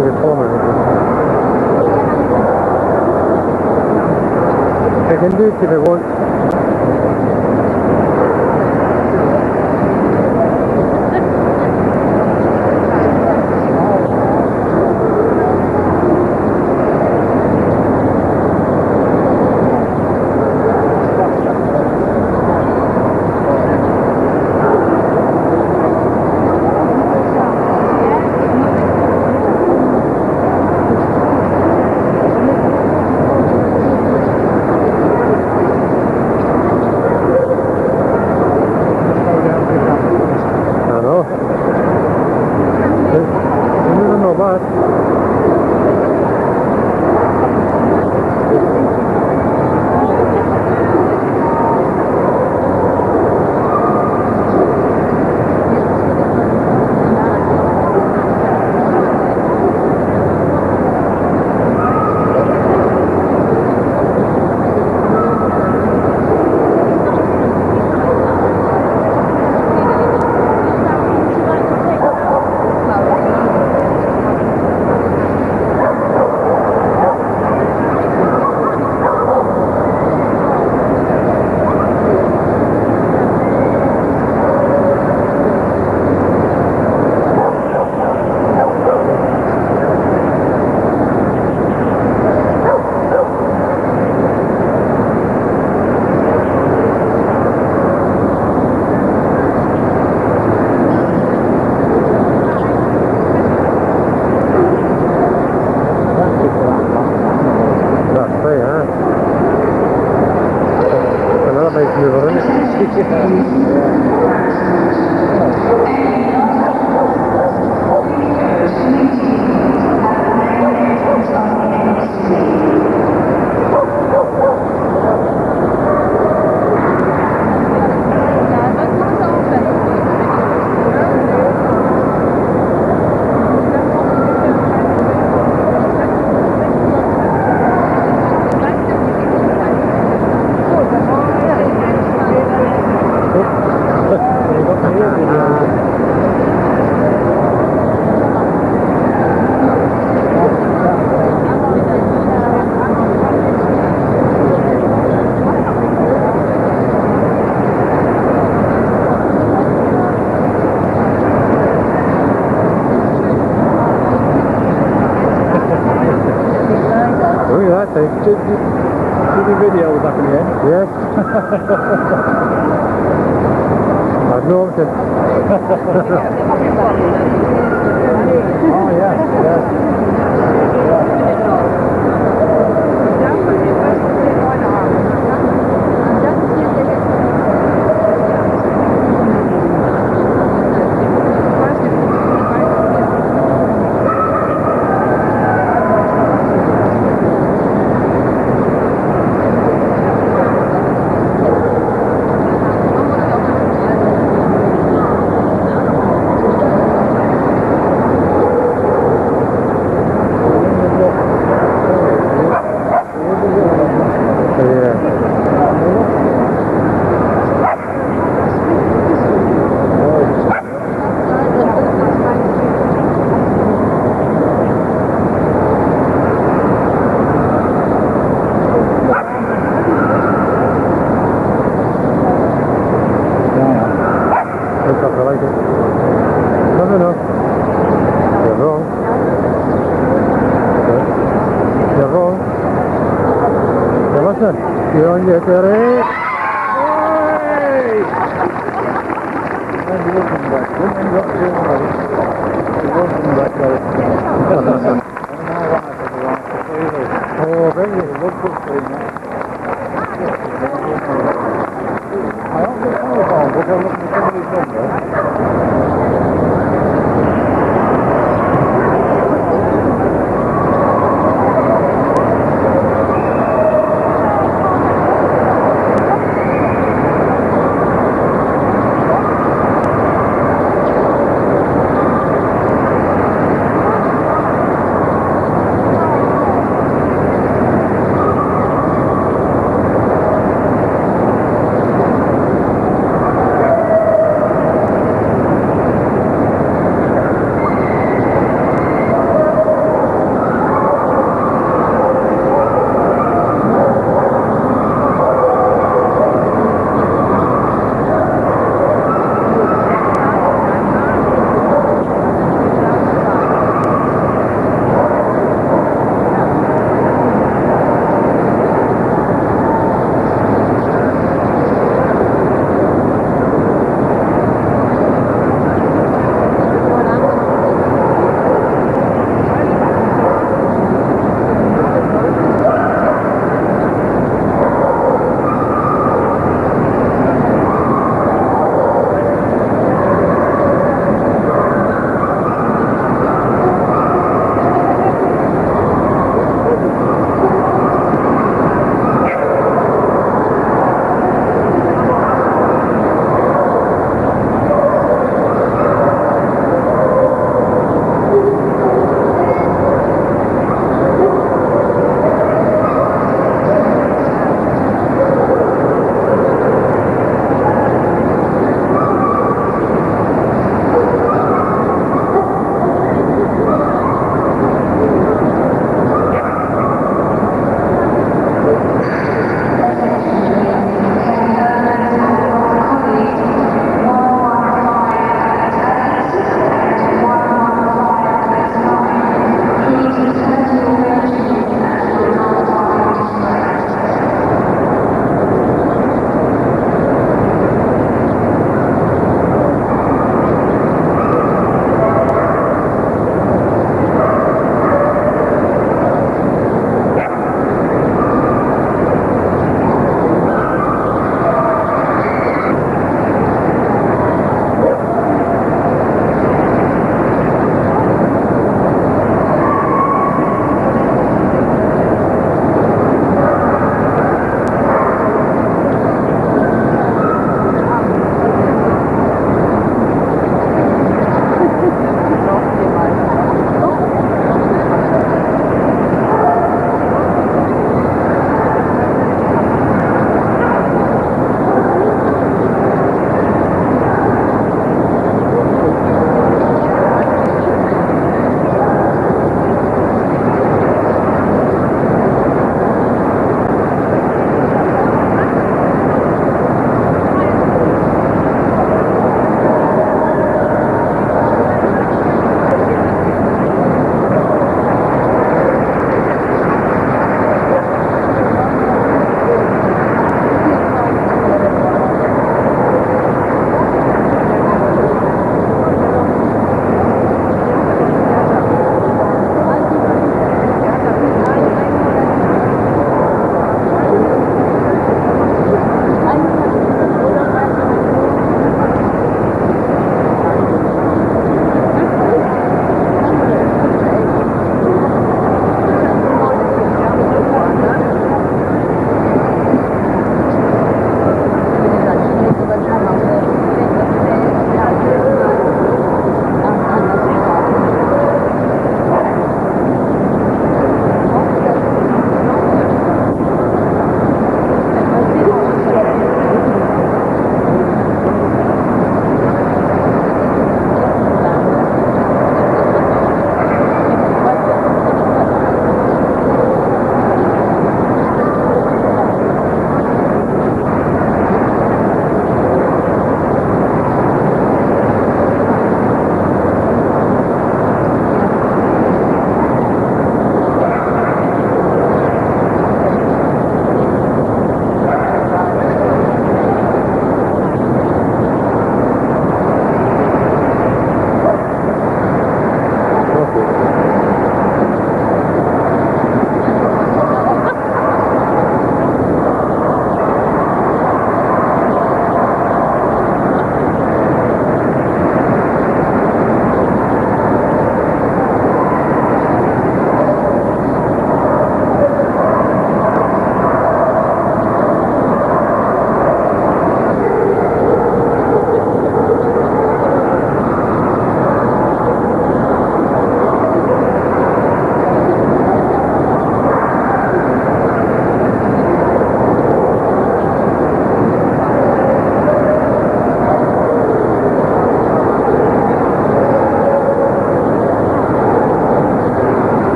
Even former. They can do it if they want. Did the video was up in the end? Yes. I've known it. Oh yeah. You're on your terrain. Oh, very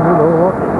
know what?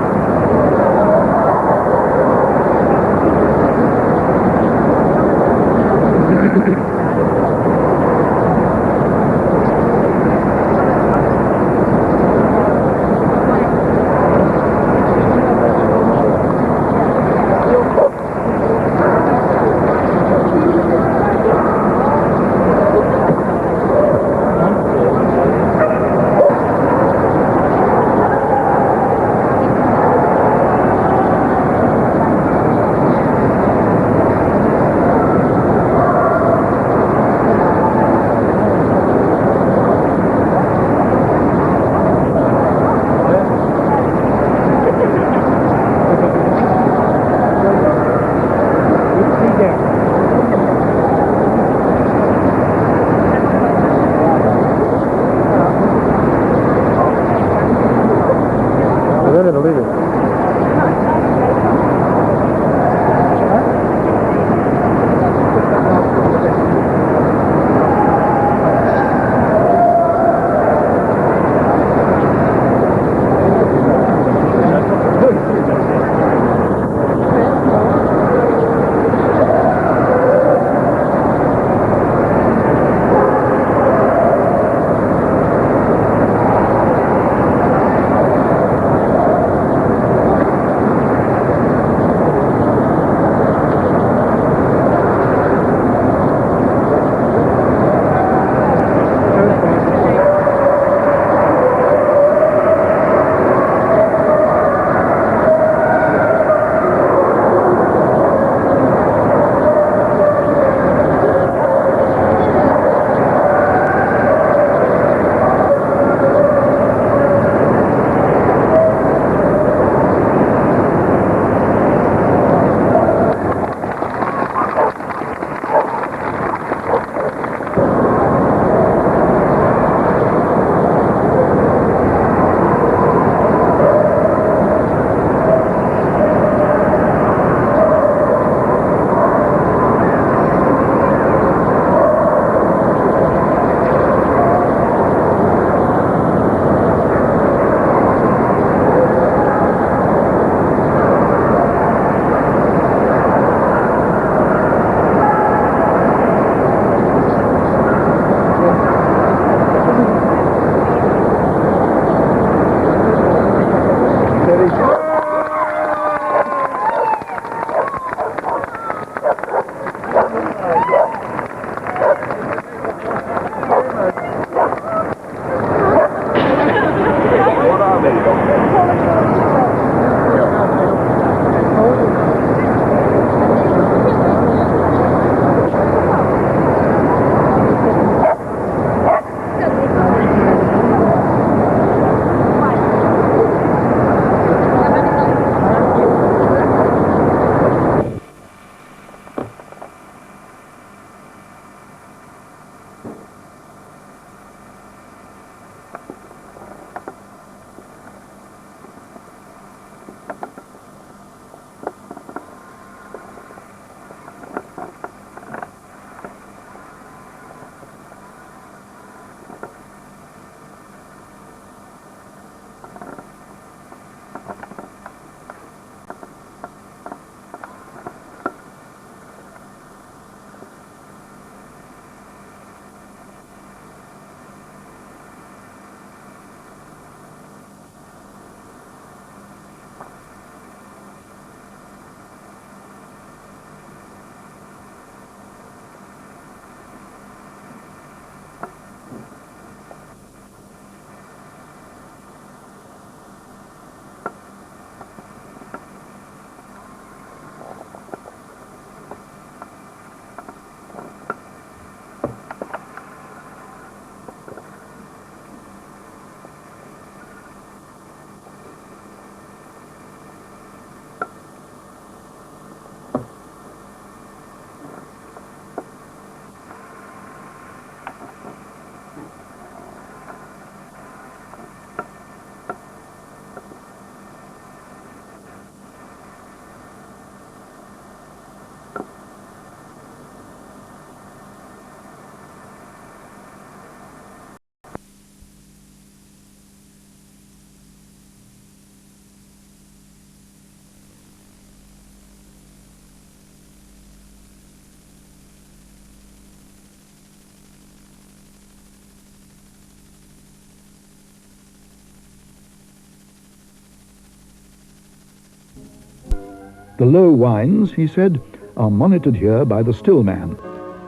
The low wines, he said, are monitored here by the still man,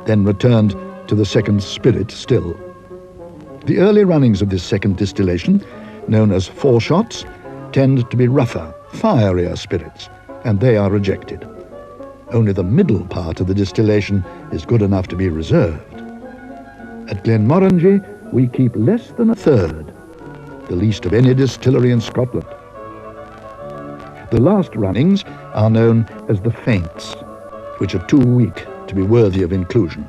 then returned to the second spirit still. The early runnings of this second distillation, known as foreshots, tend to be rougher, fierier spirits, and they are rejected. Only the middle part of the distillation is good enough to be reserved. At Glenmorangie, we keep less than a third, the least of any distillery in Scotland. The last runnings are known as the feints, which are too weak to be worthy of inclusion.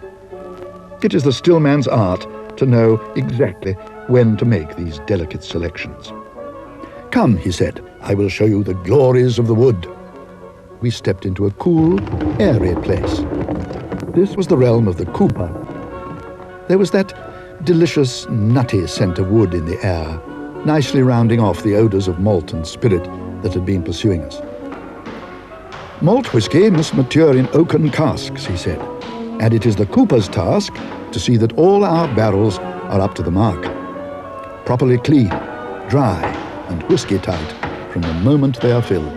It is the still man's art to know exactly when to make these delicate selections. "Come," he said, "I will show you the glories of the wood." We stepped into a cool, airy place. This was the realm of the cooper. There was that delicious, nutty scent of wood in the air, nicely rounding off the odours of malt and spirit that had been pursuing us. "Malt whisky must mature in oaken casks," he said, "and it is the cooper's task to see that all our barrels are up to the mark, properly clean, dry, and whisky-tight from the moment they are filled."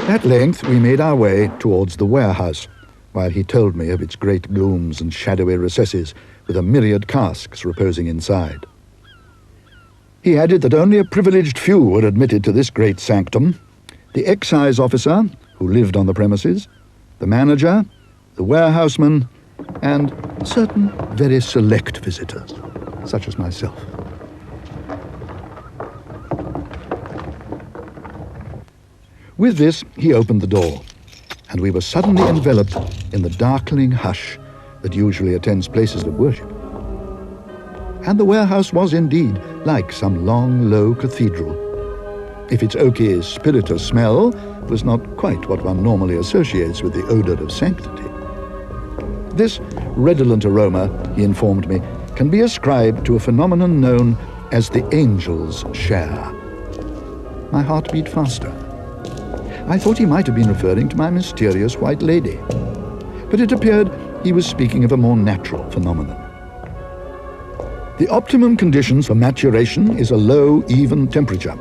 At length we made our way towards the warehouse, while he told me of its great glooms and shadowy recesses with a myriad casks reposing inside. He added that only a privileged few were admitted to this great sanctum: the excise officer, who lived on the premises, the manager, the warehouseman, and certain very select visitors, such as myself. With this, he opened the door, and we were suddenly enveloped in the darkening hush that usually attends places of worship. And the warehouse was indeed like some long, low cathedral, if its oaky, spirituous smell was not quite what one normally associates with the odour of sanctity. This redolent aroma, he informed me, can be ascribed to a phenomenon known as the angel's share. My heart beat faster. I thought he might have been referring to my mysterious white lady, but it appeared he was speaking of a more natural phenomenon. The optimum conditions for maturation is a low, even temperature,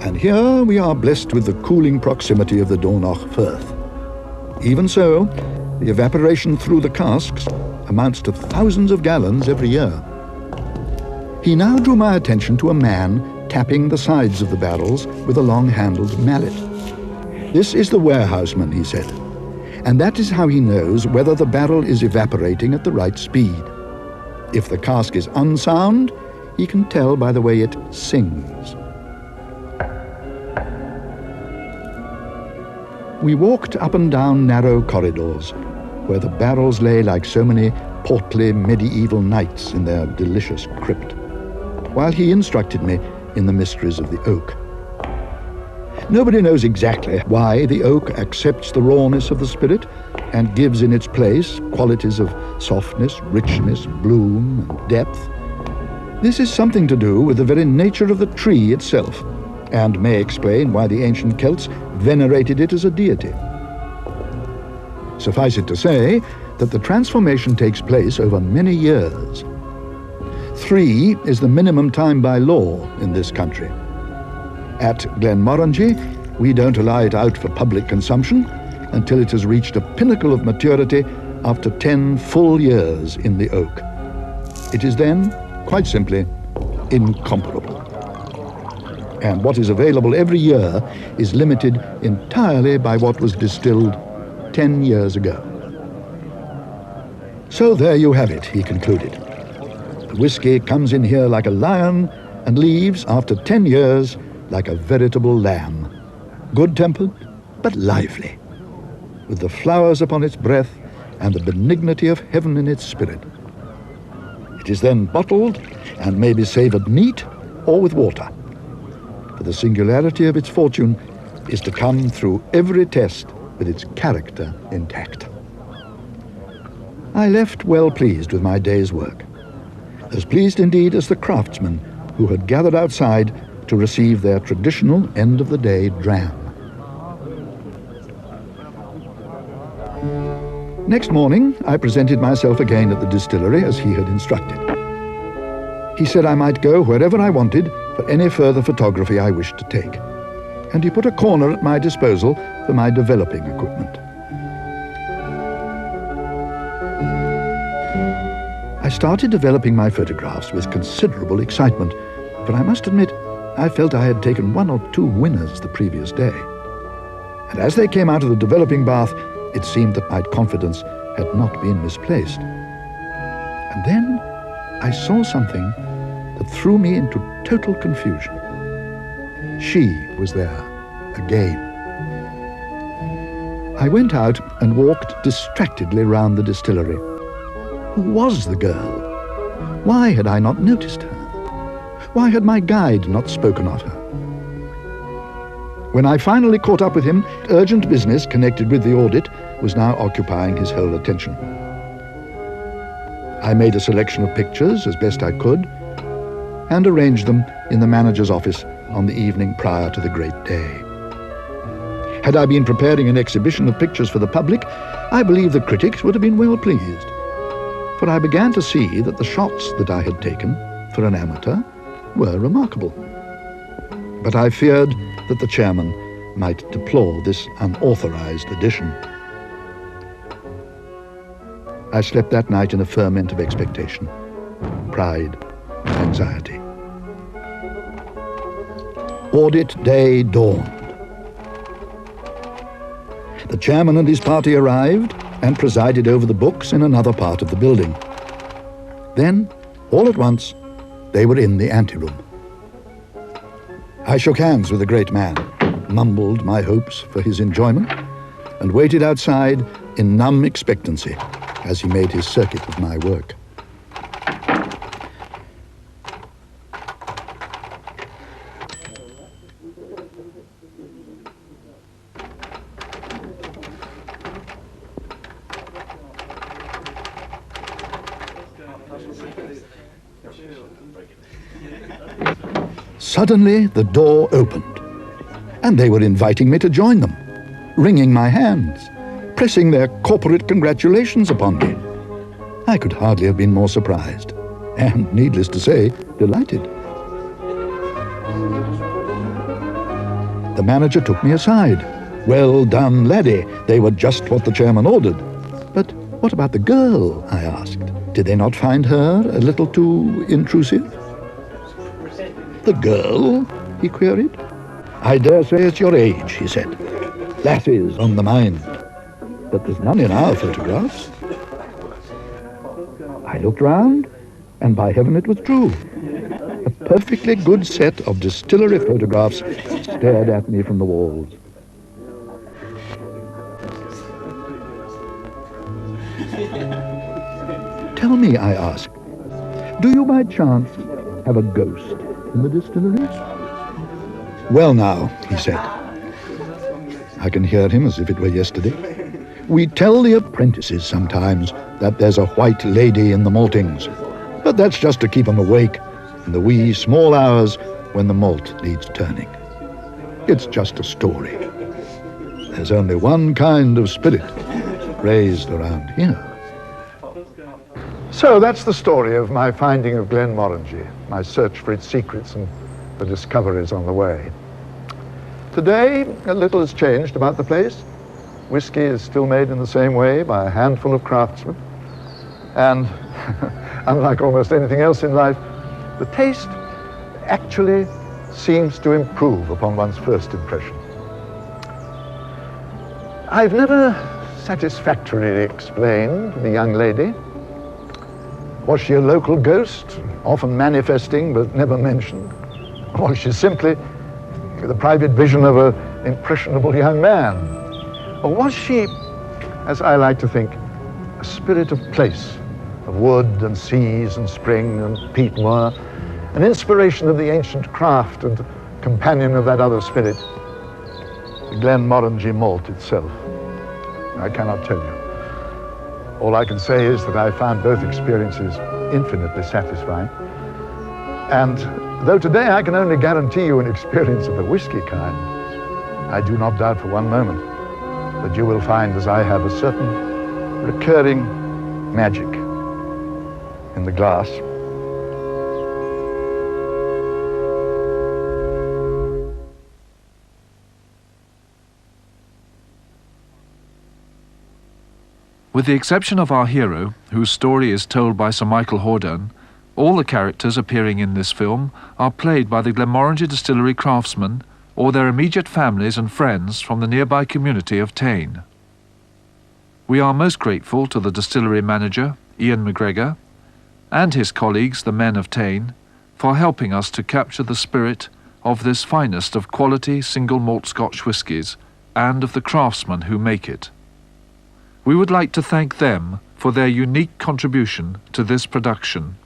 and here we are blessed with the cooling proximity of the Dornoch Firth. Even so, the evaporation through the casks amounts to thousands of gallons every year. He now drew my attention to a man tapping the sides of the barrels with a long-handled mallet. This is the warehouseman, he said, and that is how he knows whether the barrel is evaporating at the right speed. If the cask is unsound, he can tell by the way it sings. We walked up and down narrow corridors, where the barrels lay like so many portly medieval knights in their delicious crypt, while he instructed me in the mysteries of the oak. Nobody knows exactly why the oak accepts the rawness of the spirit and gives in its place qualities of softness, richness, bloom, and depth. This is something to do with the very nature of the tree itself, and may explain why the ancient Celts venerated it as a deity. Suffice it to say that the transformation takes place over many years. 3 is the minimum time by law in this country. At Glenmorangie, we don't allow it out for public consumption until it has reached a pinnacle of maturity after 10 full years in the oak. It is then, quite simply, incomparable. And what is available every year is limited entirely by what was distilled 10 years ago. So there you have it, he concluded. The whiskey comes in here like a lion and leaves, after 10 years, like a veritable lamb, good-tempered but lively, with the flowers upon its breath and the benignity of heaven in its spirit. It is then bottled and may be savoured neat or with water, for the singularity of its fortune is to come through every test with its character intact. I left well pleased with my day's work, as pleased indeed as the craftsmen who had gathered outside to receive their traditional end-of-the-day dram. Next morning, I presented myself again at the distillery as he had instructed. He said I might go wherever I wanted for any further photography I wished to take, and he put a corner at my disposal for my developing equipment. I started developing my photographs with considerable excitement, but I must admit I felt I had taken 1 or 2 winners the previous day. And as they came out of the developing bath, it seemed that my confidence had not been misplaced. And then I saw something that threw me into total confusion. She was there, again. I went out and walked distractedly round the distillery. Who was the girl? Why had I not noticed her? Why had my guide not spoken of her? When I finally caught up with him, urgent business connected with the audit was now occupying his whole attention. I made a selection of pictures as best I could and arranged them in the manager's office on the evening prior to the great day. Had I been preparing an exhibition of pictures for the public, I believe the critics would have been well pleased, for I began to see that the shots that I had taken for an amateur were remarkable. But I feared that the chairman might deplore this unauthorized addition. I slept that night in a ferment of expectation, pride, and anxiety. Audit day dawned. The chairman and his party arrived and presided over the books in another part of the building. Then, all at once, they were in the anteroom. I shook hands with the great man, mumbled my hopes for his enjoyment, and waited outside in numb expectancy as he made his circuit of my work. Suddenly, the door opened, and they were inviting me to join them, wringing my hands, pressing their corporate congratulations upon me. I could hardly have been more surprised, and, needless to say, delighted. The manager took me aside. "Well done, laddie. They were just what the chairman ordered." "But what about the girl?" I asked. "Did they not find her a little too intrusive?" "The girl?" he queried. "I dare say it's your age," he said. "That is on the mind. But there's none in our photographs." I looked round, and by heaven it was true. A perfectly good set of distillery photographs stared at me from the walls. "Tell me," I asked, "do you by chance have a ghost in the distillery?" "Well now," he said. I can hear him as if it were yesterday. "We tell the apprentices sometimes that there's a white lady in the maltings, but that's just to keep 'em awake in the wee small hours when the malt needs turning. It's just a story. There's only one kind of spirit raised around here." So that's the story of my finding of Glenmorangie, my search for its secrets and the discoveries on the way. Today, a little has changed about the place. Whiskey is still made in the same way by a handful of craftsmen. And unlike almost anything else in life, the taste actually seems to improve upon one's first impression. I've never satisfactorily explained the young lady. Was she a local ghost, often manifesting but never mentioned? Or was she simply the private vision of an impressionable young man? Or was she, as I like to think, a spirit of place, of wood and seas and spring and peat moor, an inspiration of the ancient craft and companion of that other spirit, the Glenmorangie malt itself? I cannot tell you. All I can say is that I found both experiences infinitely satisfying. And though today I can only guarantee you an experience of the whiskey kind, I do not doubt for one moment that you will find, as I have, a certain recurring magic in the glass. With the exception of our hero, whose story is told by Sir Michael Hordern, all the characters appearing in this film are played by the Glenmorangie Distillery craftsmen or their immediate families and friends from the nearby community of Tain. We are most grateful to the distillery manager, Ian McGregor, and his colleagues, the men of Tain, for helping us to capture the spirit of this finest of quality single malt Scotch whiskies and of the craftsmen who make it. We would like to thank them for their unique contribution to this production.